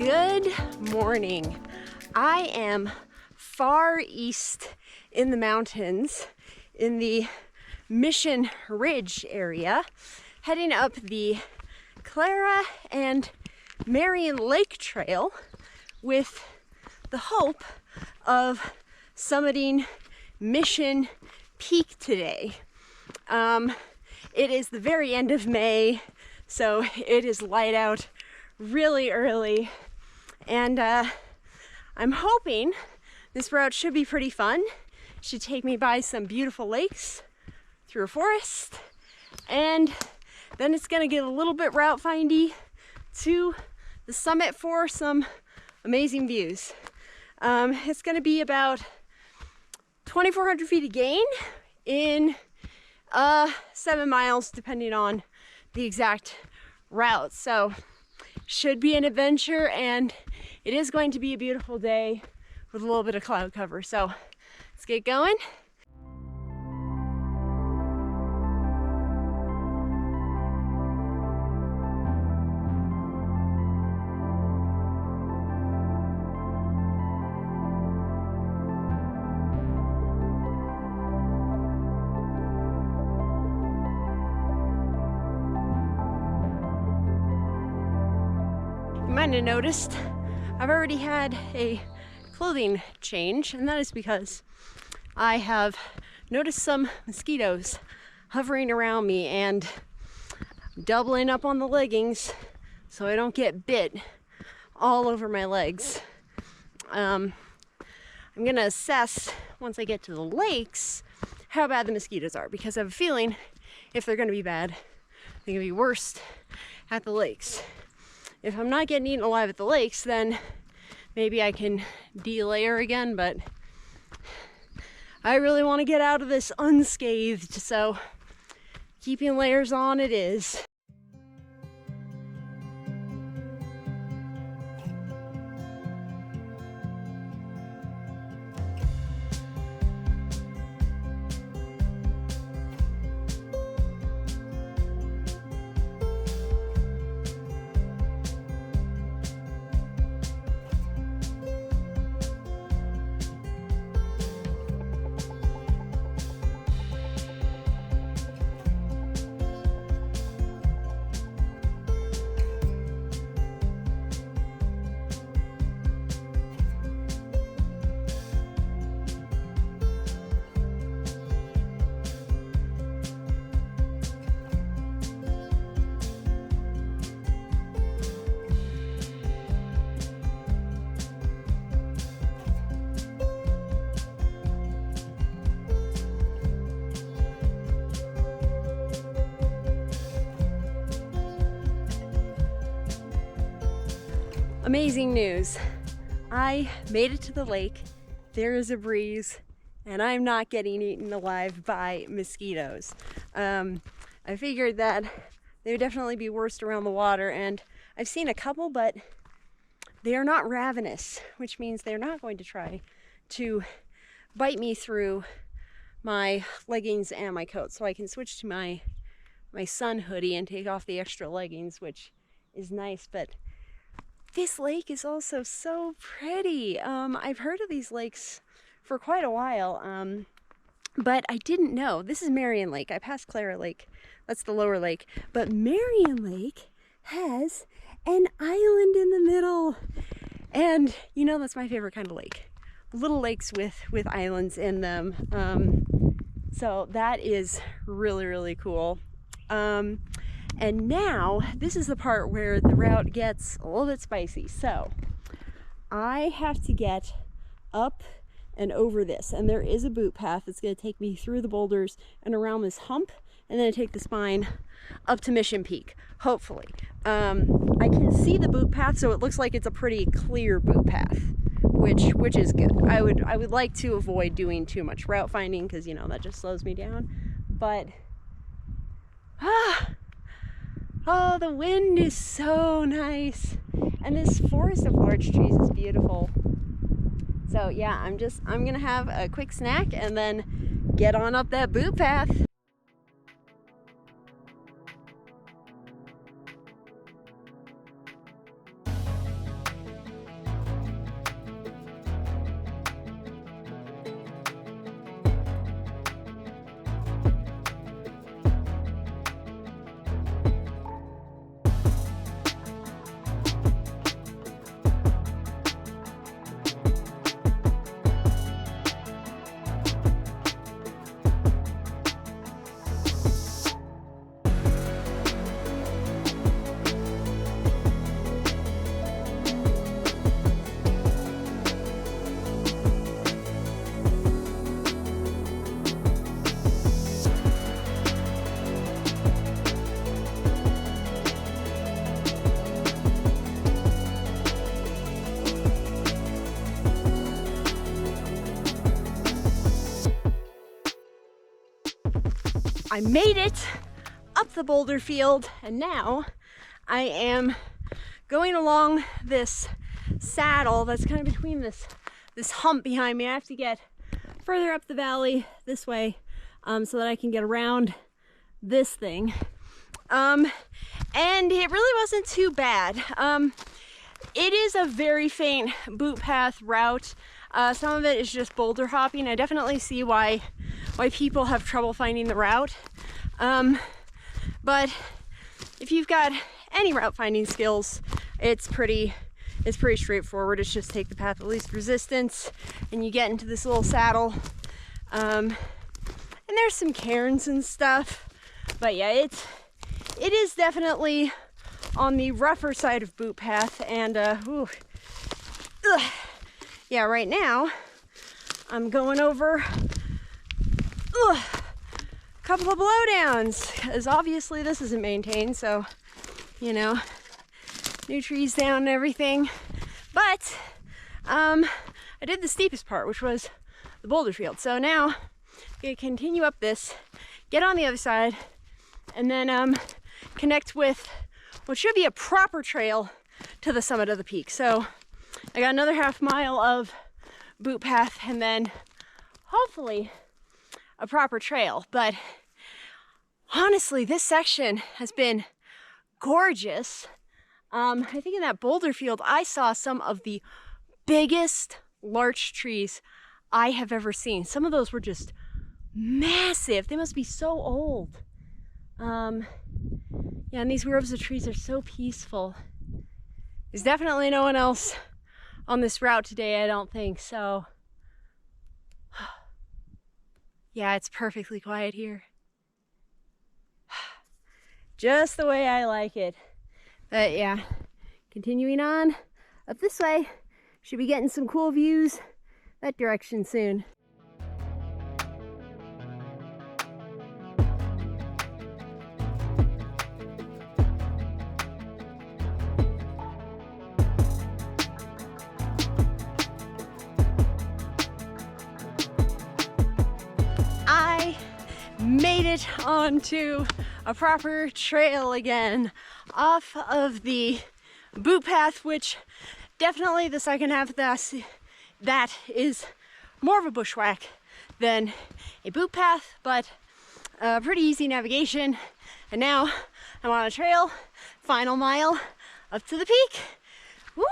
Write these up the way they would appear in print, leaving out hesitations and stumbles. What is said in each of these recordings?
Good morning. I am far east in the mountains in the Mission Ridge area, heading up the Clara and Marion Lake Trail with the hope of summiting Mission Peak today. It is the very end of May, so it is light out really early, and I'm hoping this route should be pretty fun. Should take me by some beautiful lakes, through a forest, and then it's gonna get a little bit route findy to the summit for some amazing views. It's gonna be about 2,400 feet of gain in 7 miles, depending on the exact route. So should be an adventure, and it is going to be a beautiful day with a little bit of cloud cover. So let's get going. You might have noticed I've already had a clothing change, and that is because I have noticed some mosquitoes hovering around me, and I'm doubling up on the leggings so I don't get bit all over my legs. I'm gonna assess once I get to the lakes how bad the mosquitoes are, because I have a feeling if they're gonna be bad, they're gonna be worse at the lakes. If I'm not getting eaten alive at the lakes, then maybe I can delayer again, but I really want to get out of this unscathed, so keeping layers on it is. Amazing news. I made it to the lake. There is a breeze, and I'm not getting eaten alive by mosquitoes. I figured that they would definitely be worse around the water, and I've seen a couple, but they are not ravenous, which means they're not going to try to bite me through my leggings and my coat. So I can switch to my sun hoodie and take off the extra leggings, which is nice. But this lake is also so pretty. I've heard of these lakes for quite a while, but I didn't know. This is Marion Lake. I passed Clara Lake. That's the lower lake. But Marion Lake has an island in the middle. And you know, that's my favorite kind of lake. Little lakes with islands in them. So that is really, really cool. And now, this is the part where the route gets a little bit spicy. So, I have to get up and over this. And there is a boot path that's going to take me through the boulders and around this hump. And then I take the spine up to Mission Peak, hopefully. I can see the boot path, so it looks like it's a pretty clear boot path, which is good. I would like to avoid doing too much route finding, because, you know, that just slows me down. But, oh, the wind is so nice, and this forest of larch trees is beautiful. So yeah, I'm gonna have a quick snack and then get on up that boot path. I made it up the boulder field, and now I am going along this saddle that's kind of between this hump behind me. I have to get further up the valley this way so that I can get around this thing. And it really wasn't too bad. It is a very faint boot path route. Some of it is just boulder hopping. I definitely see why people have trouble finding the route. But if you've got any route finding skills, it's pretty straightforward. It's just take the path of least resistance and you get into this little saddle. And there's some cairns and stuff. But yeah, it is definitely on the rougher side of boot path, and yeah, right now I'm going over a couple of blowdowns, because obviously this isn't maintained, so you know, new trees down and everything. But I did the steepest part, which was the boulder field. So now I'm gonna continue up this, get on the other side, and then connect with what should be a proper trail to the summit of the peak. So I got another half mile of boot path and then hopefully a proper trail. But honestly, this section has been gorgeous. I think in that boulder field, I saw some of the biggest larch trees I have ever seen. Some of those were just massive. They must be so old. Yeah, and these groves of trees are so peaceful. There's definitely no one else on this route today, I don't think, so yeah, it's perfectly quiet here. Just the way I like it. But yeah, continuing on up this way, should be getting some cool views that direction soon. Made it onto a proper trail again off of the boot path, which definitely the second half of that is more of a bushwhack than a boot path, but pretty easy navigation. And now I'm on a trail, final mile up to the peak. Woo!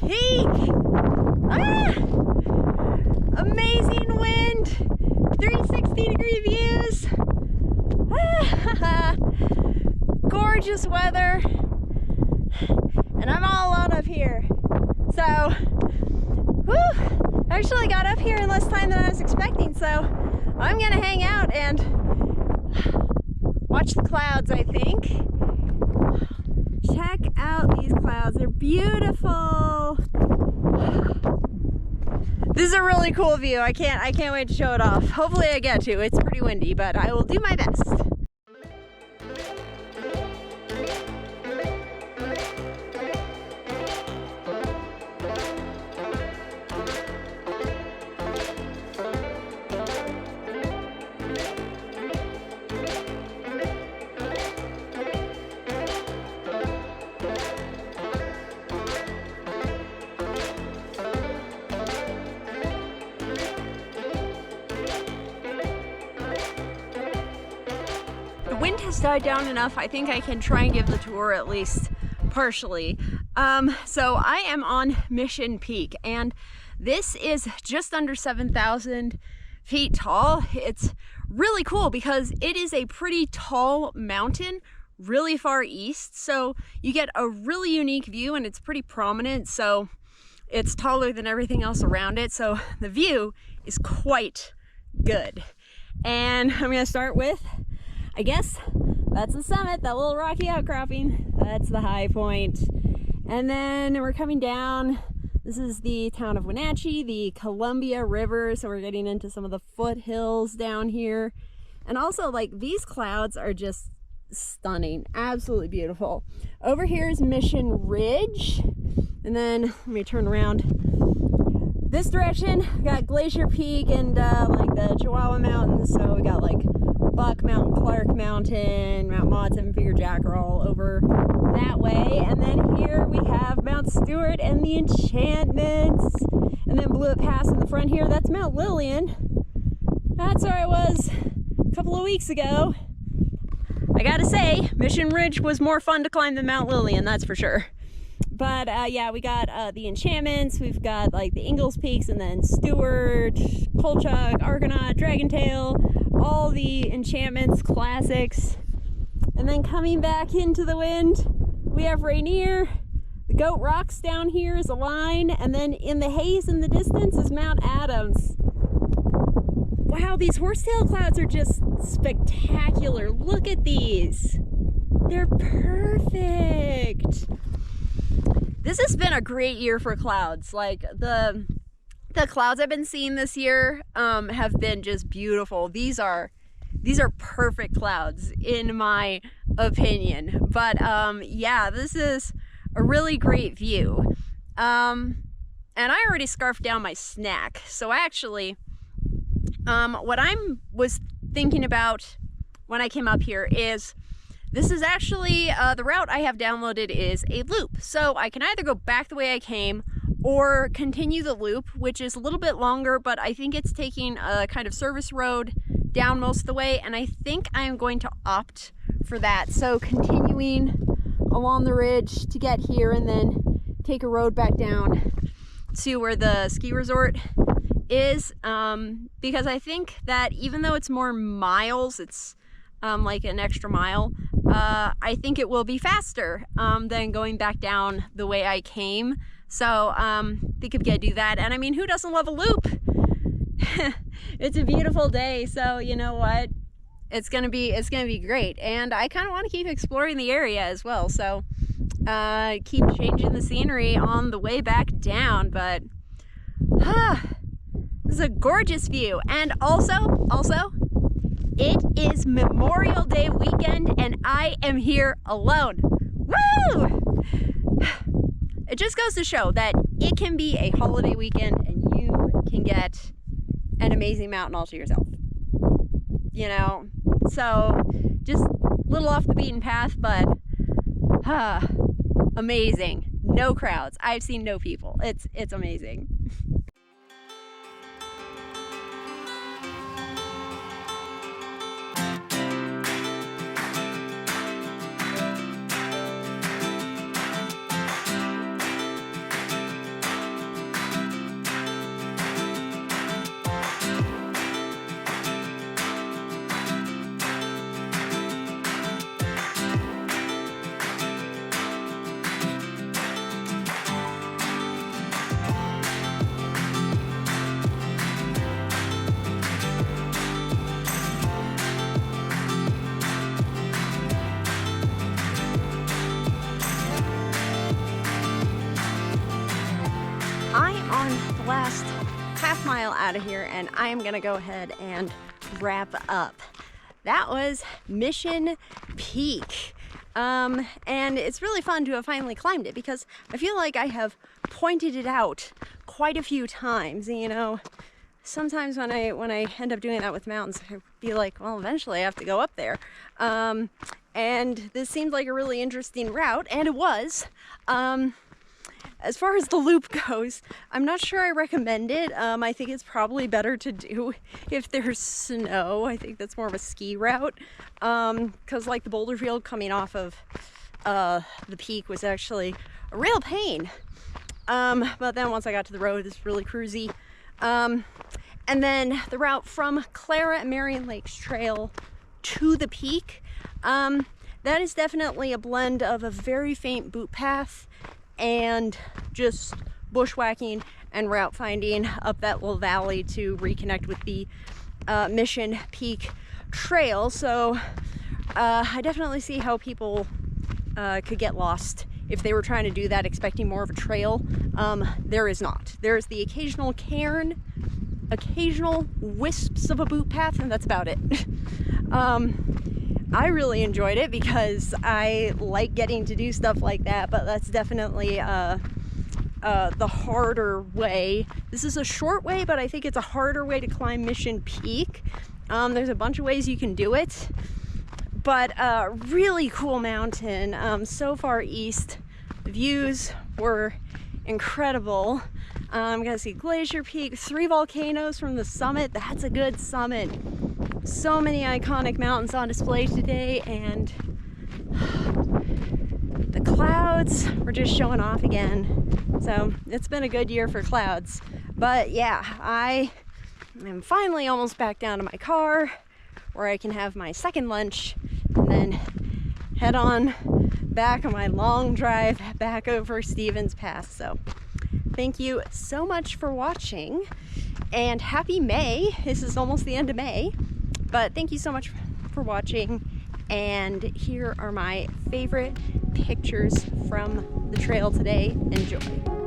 Peak! Ah! Amazing wind, 360-degree views, ah! Gorgeous weather, and I'm all alone up here. So, whew, I actually got up here in less time than I was expecting, so I'm gonna hang out and watch the clouds, I think. Check out these clouds, they're beautiful. This is a really cool view. I can't wait to show it off. Hopefully I get to. It's pretty windy, but I will do my best. The wind has died down enough. I think I can try and give the tour at least partially. So I am on Mission Peak, and This is just under 7,000 feet tall. It's really cool because it is a pretty tall mountain really far east, so you get a really unique view, and it's pretty prominent, so it's taller than everything else around it, so the view is quite good. And I'm gonna start with, I guess that's the summit, that little rocky outcropping. That's the high point. And then we're coming down. This is the town of Wenatchee, the Columbia River, so we're getting into some of the foothills down here. And also, like, these clouds are just stunning, absolutely beautiful. Over here is Mission Ridge, and then let me turn around this direction. We got Glacier Peak and like the Chihuahua Mountains, so we got like Buck Mountain, Clark Mountain, Mount Mott's, and Figure Jack are all over that way. And then here we have Mount Stewart and the Enchantments, and then Blewett Pass in the front here. That's Mount Lillian. That's where I was a couple of weeks ago. I gotta say, Mission Ridge was more fun to climb than Mount Lillian, that's for sure. But yeah, we got the Enchantments, we've got like the Ingalls Peaks, and then Stewart, Kolchak, Argonaut, Dragontail, all the Enchantments classics. And then coming back into the wind, we have Rainier. The Goat Rocks down here is a line, and then in the haze in the distance is Mount Adams. Wow, these horsetail clouds are just spectacular. Look at these. They're perfect. This has been a great year for clouds. Like the clouds I've been seeing this year have been just beautiful. These are perfect clouds in my opinion. But yeah, this is a really great view. And I already scarfed down my snack. So actually, what I was thinking about when I came up here is, this is actually, the route I have downloaded is a loop. So I can either go back the way I came or continue the loop, which is a little bit longer, but I think it's taking a kind of service road down most of the way, and I think I am going to opt for that. So continuing along the ridge to get here and then take a road back down to where the ski resort is, because I think that even though it's more miles, it's like an extra mile, I think it will be faster than going back down the way I came. So I think I'm gonna do that. And I mean, who doesn't love a loop? It's a beautiful day, so you know what, it's gonna be great. And I kind of want to keep exploring the area as well, so keep changing the scenery on the way back down. But this is a gorgeous view. And also it is Memorial Day weekend, and I am here alone. Woo! It just goes to show that it can be a holiday weekend and you can get an amazing mountain all to yourself. You know? So, just a little off the beaten path, but amazing. No crowds. I've seen no people. It's amazing. Last half mile out of here, and I am gonna go ahead and wrap up. That was Mission Peak, and it's really fun to have finally climbed it, because I feel like I have pointed it out quite a few times. You know, sometimes when I end up doing that with mountains, I feel like, well, eventually I have to go up there, and this seemed like a really interesting route, and it was. As far as the loop goes, I'm not sure I recommend it. I think it's probably better to do if there's snow. I think that's more of a ski route, because like the boulder field coming off of the peak was actually a real pain. But then once I got to the road, it's really cruisy. And then the route from Clara and Marion Lakes Trail to the peak, that is definitely a blend of a very faint boot path and just bushwhacking and route finding up that little valley to reconnect with the Mission Peak Trail. So I definitely see how people could get lost if they were trying to do that expecting more of a trail. There is not. There's the occasional cairn, occasional wisps of a boot path, and that's about it. I really enjoyed it because I like getting to do stuff like that, but that's definitely the harder way. This is a short way, but I think it's a harder way to climb Mission Peak. There's a bunch of ways you can do it, but really cool mountain. So far east, the views were incredible. I'm gonna see Glacier Peak, 3 volcanoes from the summit. That's a good summit. So many iconic mountains on display today, and the clouds were just showing off again. So it's been a good year for clouds. But yeah, I am finally almost back down to my car where I can have my second lunch and then head on back on my long drive back over Stevens Pass. So thank you so much for watching, and happy May. This is almost the end of May, but thank you so much for watching. And here are my favorite pictures from the trail today. Enjoy.